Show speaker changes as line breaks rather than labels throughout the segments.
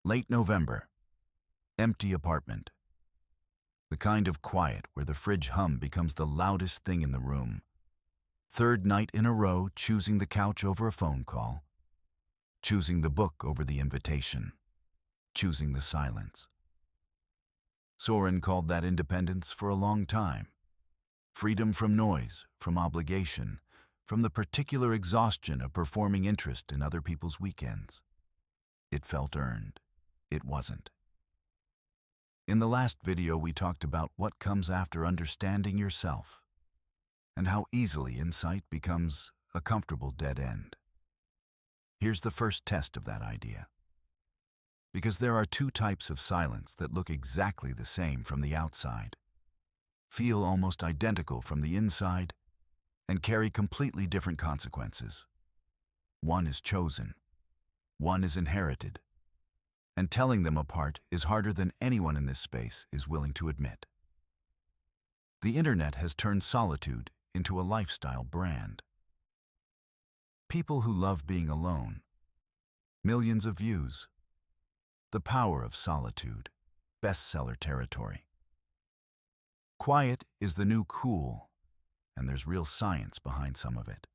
Late November. Empty apartment. The kind of quiet where the fridge hum becomes the loudest thing in the room. Third night in a row choosing the couch over a phone call. Choosing the book over the invitation. Choosing the silence. Soren called that independence for a long time. Freedom from noise, from obligation, from the particular exhaustion of performing interest in other people's weekends. It felt earned. It wasn't. In the last video, we talked about what comes after understanding yourself and how easily insight becomes a comfortable dead end. Here's the first test of that idea. Because there are two types of silence that look exactly the same from the outside, feel almost identical from the inside, and carry completely different consequences. One is chosen. One is inherited. And telling them apart is harder than anyone in this space is willing to admit. The internet has turned solitude into a lifestyle brand. People who love being alone. Millions of views. The power of solitude. Bestseller territory. Quiet is the new cool, and there's real science behind some of it.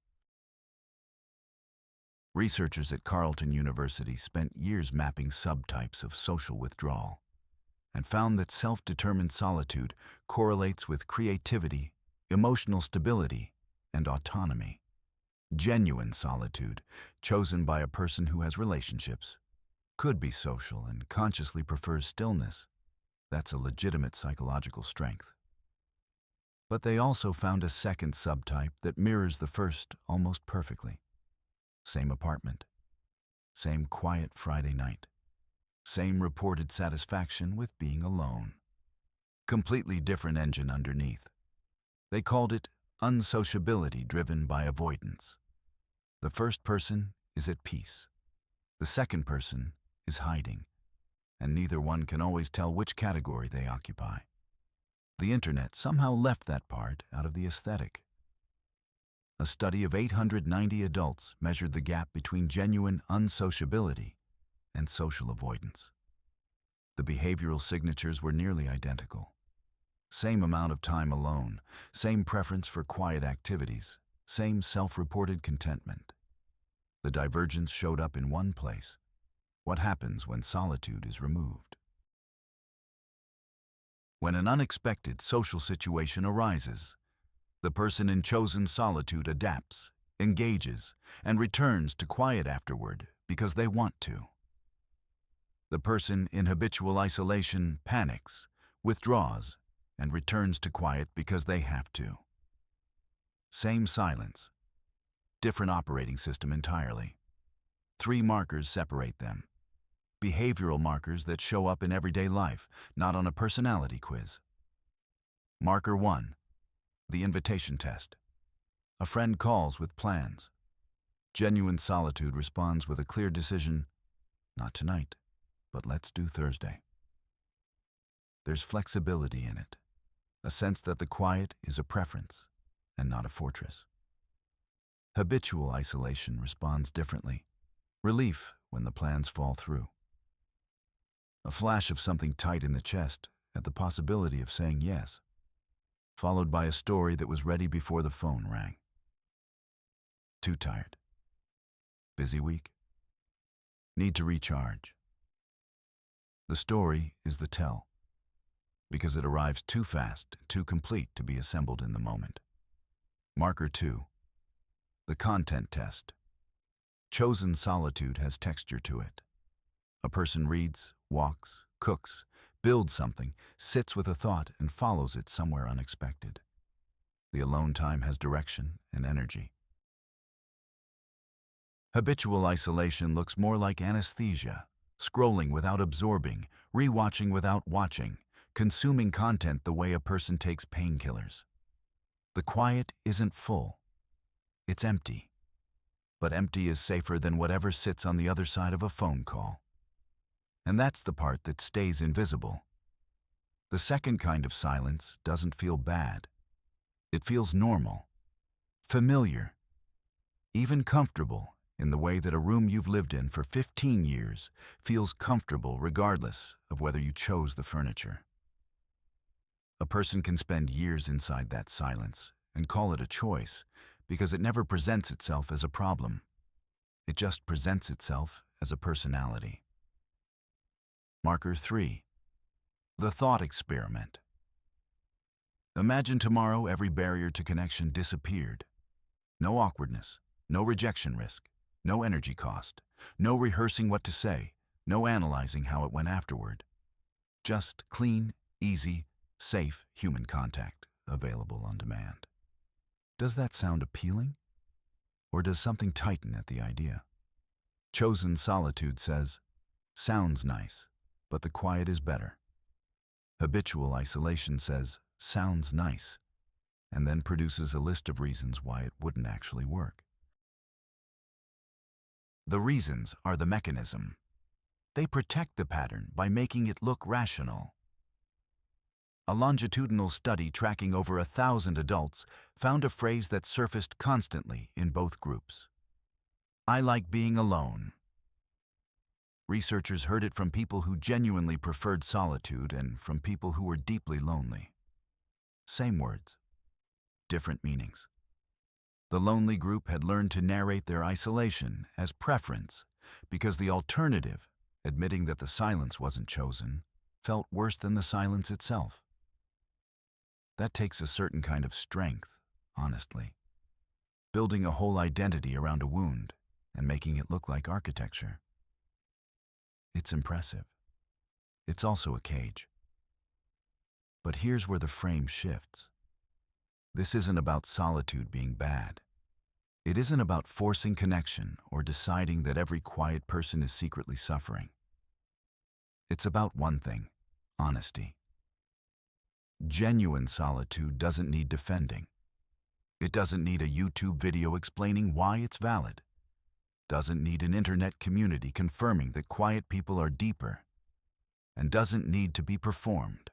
Researchers at Carleton University spent years mapping subtypes of social withdrawal and found that self-determined solitude correlates with creativity, emotional stability, and autonomy. Genuine solitude, chosen by a person who has relationships, could be social and consciously prefers stillness. That's a legitimate psychological strength. But they also found a second subtype that mirrors the first almost perfectly. Same apartment, same quiet Friday night, same reported satisfaction with being alone. Completely different engine underneath. They called it unsociability driven by avoidance. The first person is at peace. The second person is hiding, and neither one can always tell which category they occupy. The internet somehow left that part out of the aesthetic. A study of 890 adults measured the gap between genuine unsociability and social avoidance. The behavioral signatures were nearly identical. Same amount of time alone, same preference for quiet activities, same self-reported contentment. The divergence showed up in one place: what happens when solitude is removed. When an unexpected social situation arises, the person in chosen solitude adapts, engages, and returns to quiet afterward because they want to. The person in habitual isolation panics, withdraws, and returns to quiet because they have to. Same silence, different operating system entirely. 3 markers separate them. Behavioral markers that show up in everyday life, not on a personality quiz. Marker 1. The invitation test. A friend calls with plans. Genuine solitude responds with a clear decision: not tonight, but let's do Thursday. There's flexibility in it, a sense that the quiet is a preference and not a fortress. Habitual isolation responds differently. Relief when the plans fall through. A flash of something tight in the chest at the possibility of saying yes, followed by a story that was ready before the phone rang. Too tired. Busy week. Need to recharge. The story is the tell, because it arrives too fast, too complete to be assembled in the moment. Marker 2. The content test. Chosen solitude has texture to it. A person reads, walks, cooks, builds something, sits with a thought, and follows it somewhere unexpected. The alone time has direction and energy. Habitual isolation looks more like anesthesia, scrolling without absorbing, rewatching without watching, consuming content the way a person takes painkillers. The quiet isn't full. It's empty. But empty is safer than whatever sits on the other side of a phone call. And that's the part that stays invisible. The second kind of silence doesn't feel bad. It feels normal, familiar, even comfortable in the way that a room you've lived in for 15 years feels comfortable regardless of whether you chose the furniture. A person can spend years inside that silence and call it a choice because it never presents itself as a problem. It just presents itself as a personality. Marker 3. The thought experiment. Imagine tomorrow every barrier to connection disappeared. No awkwardness, no rejection risk, no energy cost, no rehearsing what to say, no analyzing how it went afterward. Just clean, easy, safe human contact available on demand. Does that sound appealing? Or does something tighten at the idea? Chosen Solitude says, sounds nice, but the quiet is better. Habitual Isolation says, sounds nice, and then produces a list of reasons why it wouldn't actually work. The reasons are the mechanism. They protect the pattern by making it look rational. A longitudinal study tracking over 1,000 adults found a phrase that surfaced constantly in both groups. I like being alone. Researchers heard it from people who genuinely preferred solitude and from people who were deeply lonely. Same words, different meanings. The lonely group had learned to narrate their isolation as preference because the alternative, admitting that the silence wasn't chosen, felt worse than the silence itself. That takes a certain kind of strength, honestly. Building a whole identity around a wound and making it look like architecture. It's impressive. It's also a cage. But here's where the frame shifts. This isn't about solitude being bad. It isn't about forcing connection or deciding that every quiet person is secretly suffering. It's about one thing, honesty. Genuine solitude doesn't need defending. It doesn't need a YouTube video explaining why it's valid. Doesn't need an internet community confirming that quiet people are deeper. And doesn't need to be performed.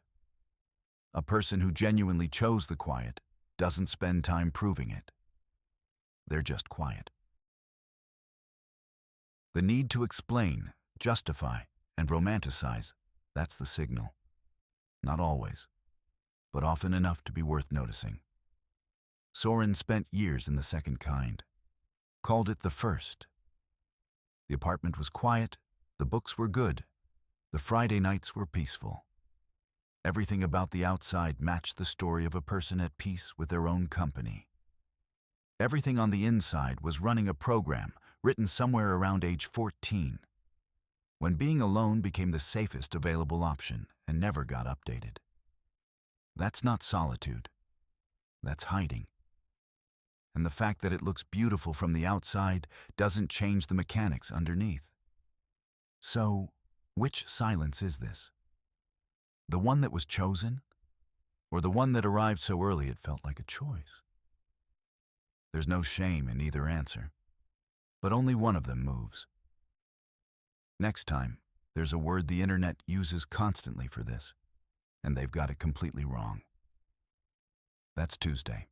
A person who genuinely chose the quiet doesn't spend time proving it. They're just quiet. The need to explain, justify, and romanticize, that's the signal. Not always, but often enough to be worth noticing. Soren spent years in the second kind, called it the first. The apartment was quiet, the books were good, the Friday nights were peaceful. Everything about the outside matched the story of a person at peace with their own company. Everything on the inside was running a program written somewhere around age 14, when being alone became the safest available option and never got updated. That's not solitude. That's hiding. And the fact that it looks beautiful from the outside doesn't change the mechanics underneath. So, which silence is this? The one that was chosen, or the one that arrived so early it felt like a choice? There's no shame in either answer, but only one of them moves. Next time, there's a word the internet uses constantly for this, and they've got it completely wrong. That's Tuesday.